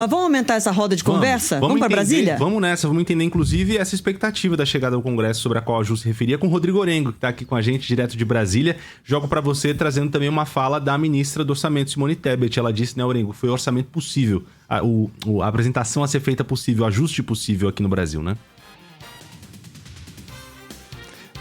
Mas vamos aumentar essa roda de conversa? Vamos para Brasília? Vamos nessa, vamos entender inclusive essa expectativa da chegada ao Congresso sobre a qual a Ju se referia com o Rodrigo Orengo, que está aqui com a gente direto de Brasília. Jogo para você trazendo também uma fala da ministra do Orçamento, Simone Tebet. Ela disse, né, Orengo, foi o orçamento possível, a apresentação a ser feita possível, o ajuste possível aqui no Brasil, né?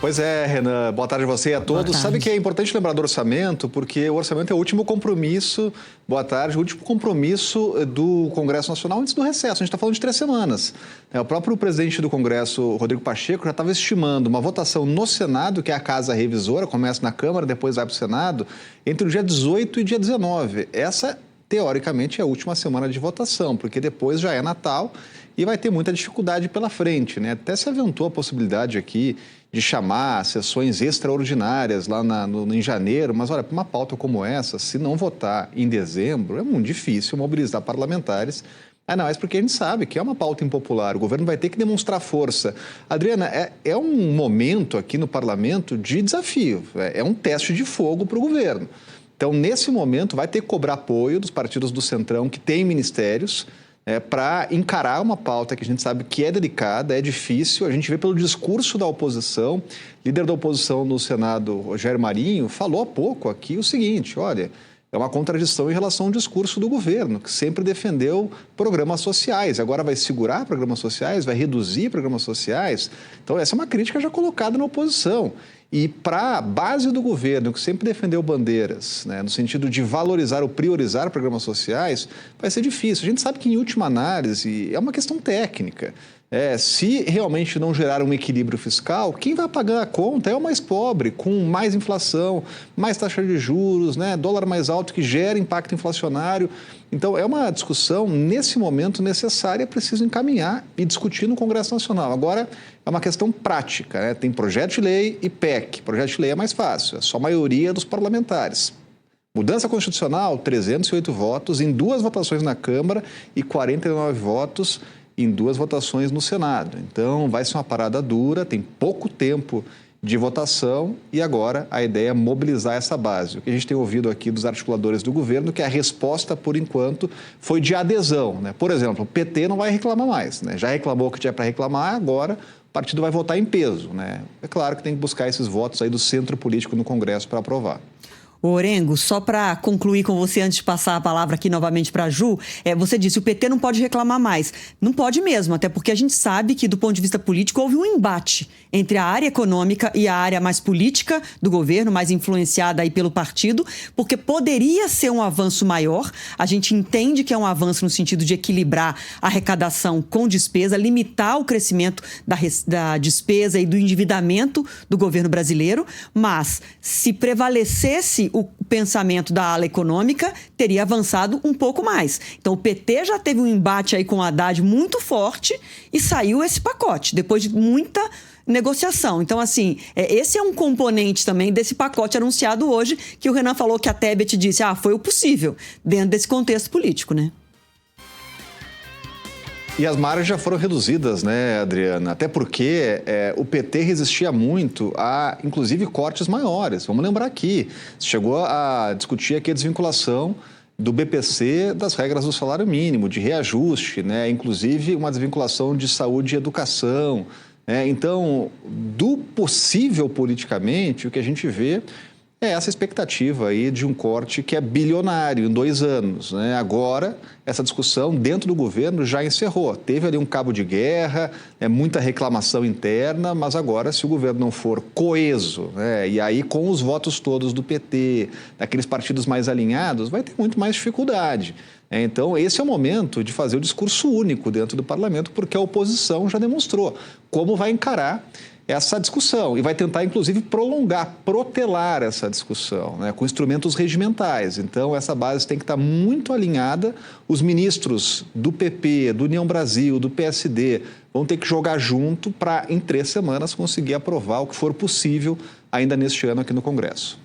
Pois é, Renan. Boa tarde a você e a todos. Sabe que é importante lembrar do orçamento, porque o orçamento é o último compromisso, boa tarde, o último compromisso do Congresso Nacional antes do recesso. A gente está falando de 3 semanas. O próprio presidente do Congresso, Rodrigo Pacheco, já estava estimando uma votação no Senado, que é a casa revisora, começa na Câmara, depois vai para o Senado, entre o dia 18 e dia 19. Essa, teoricamente, é a última semana de votação, porque depois já é Natal e vai ter muita dificuldade pela frente, né? Até se aventou a possibilidade aqui de chamar sessões extraordinárias lá em janeiro, mas olha, para uma pauta como essa, se não votar em dezembro, é muito difícil mobilizar parlamentares. Não, é porque a gente sabe que é uma pauta impopular, o governo vai ter que demonstrar força. Adriana, é um momento aqui no parlamento de desafio, é um teste de fogo para o governo. Então, nesse momento, vai ter que cobrar apoio dos partidos do Centrão que têm ministérios, para encarar uma pauta que a gente sabe que é delicada, é difícil. A gente vê pelo discurso da oposição, líder da oposição no Senado, Rogério Marinho, falou há pouco aqui o seguinte, olha, é uma contradição em relação ao discurso do governo, que sempre defendeu programas sociais, agora vai segurar programas sociais, vai reduzir programas sociais. Então, essa é uma crítica já colocada na oposição. E para a base do governo, que sempre defendeu bandeiras, né, no sentido de valorizar ou priorizar programas sociais, vai ser difícil. A gente sabe que, em última análise, é uma questão técnica. Se realmente não gerar um equilíbrio fiscal, quem vai pagar a conta é o mais pobre, com mais inflação, mais taxa de juros, né, dólar mais alto que gera impacto inflacionário. Então, é uma discussão, nesse momento, necessária, preciso encaminhar e discutir no Congresso Nacional. Agora, é uma questão prática, né? Tem projeto de lei e PEC. Projeto de lei é mais fácil, é só a maioria dos parlamentares. Mudança constitucional, 308 votos em 2 votações na Câmara e 49 votos em 2 votações no Senado. Então, vai ser uma parada dura, tem pouco tempo de votação e agora a ideia é mobilizar essa base. O que a gente tem ouvido aqui dos articuladores do governo, que a resposta, por enquanto, foi de adesão, né? Por exemplo, o PT não vai reclamar mais, né? Já reclamou que tinha para reclamar, agora o partido vai votar em peso, né? É claro que tem que buscar esses votos aí do centro político no Congresso para aprovar. Orengo, só para concluir com você, antes de passar a palavra aqui novamente para a Ju, você disse, o PT não pode reclamar mais. Não pode mesmo, até porque a gente sabe que, do ponto de vista político, houve um embate entre a área econômica e a área mais política do governo, mais influenciada aí pelo partido, porque poderia ser um avanço maior. A gente entende que é um avanço no sentido de equilibrar a arrecadação com despesa, limitar o crescimento da despesa e do endividamento do governo brasileiro, mas se prevalecesse o pensamento da ala econômica, teria avançado um pouco mais. Então, o PT já teve um embate aí com o Haddad muito forte e saiu esse pacote, depois de muita negociação. Então, assim, esse é um componente também desse pacote anunciado hoje, que o Renan falou que a Tebet disse, foi o possível, dentro desse contexto político, né? E as margens já foram reduzidas, né, Adriana? Até porque o PT resistia muito a, inclusive, cortes maiores. Vamos lembrar aqui, chegou a discutir aqui a desvinculação do BPC das regras do salário mínimo, de reajuste, né? Inclusive uma desvinculação de saúde e educação. Então, do possível politicamente, o que a gente vê é essa expectativa aí de um corte que é bilionário em 2 anos, né? Agora, essa discussão dentro do governo já encerrou. Teve ali um cabo de guerra, muita reclamação interna, mas agora, se o governo não for coeso, né? E aí com os votos todos do PT, daqueles partidos mais alinhados, vai ter muito mais dificuldade. Então, esse é o momento de fazer o discurso único dentro do parlamento, porque a oposição já demonstrou como vai encarar essa discussão e vai tentar, inclusive, protelar essa discussão, né, com instrumentos regimentais. Então, essa base tem que estar muito alinhada. Os ministros do PP, do União Brasil, do PSD vão ter que jogar junto para, em 3 semanas, conseguir aprovar o que for possível ainda neste ano aqui no Congresso.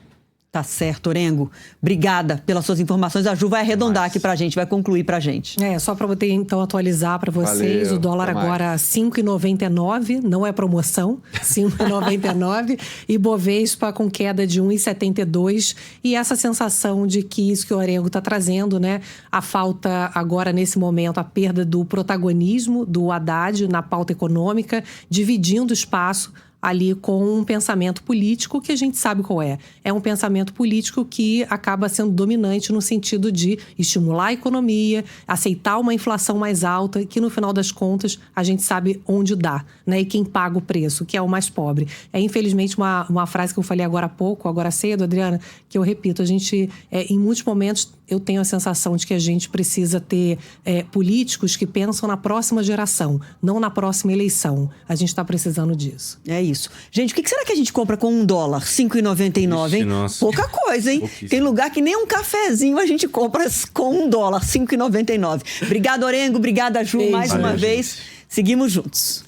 Tá certo, Orengo. Obrigada pelas suas informações. A Ju vai arredondar aqui pra gente, vai concluir pra gente. Só para poder então atualizar para vocês, Valeu, o dólar agora R$ 5,99, não é promoção, 5,99, e Bovespa com queda de 1,72, e essa sensação de que isso que o Orengo está trazendo, né, a falta agora nesse momento, a perda do protagonismo do Haddad na pauta econômica, dividindo espaço ali com um pensamento político que a gente sabe qual é. É um pensamento político que acaba sendo dominante no sentido de estimular a economia, aceitar uma inflação mais alta, que no final das contas a gente sabe onde dá, né? E quem paga o preço, que é o mais pobre. Infelizmente uma frase que eu falei agora há pouco, agora cedo, Adriana, que eu repito, a gente, em muitos momentos, eu tenho a sensação de que a gente precisa ter políticos que pensam na próxima geração, não na próxima eleição. A gente está precisando disso. É isso. Gente, o que será que a gente compra com $1? 5,99, hein? Nossa. Pouca coisa, hein? Tem lugar que nem um cafezinho a gente compra com $1, 5,99. Obrigada, Orengo. Obrigada, Ju, mais uma vez. Seguimos juntos.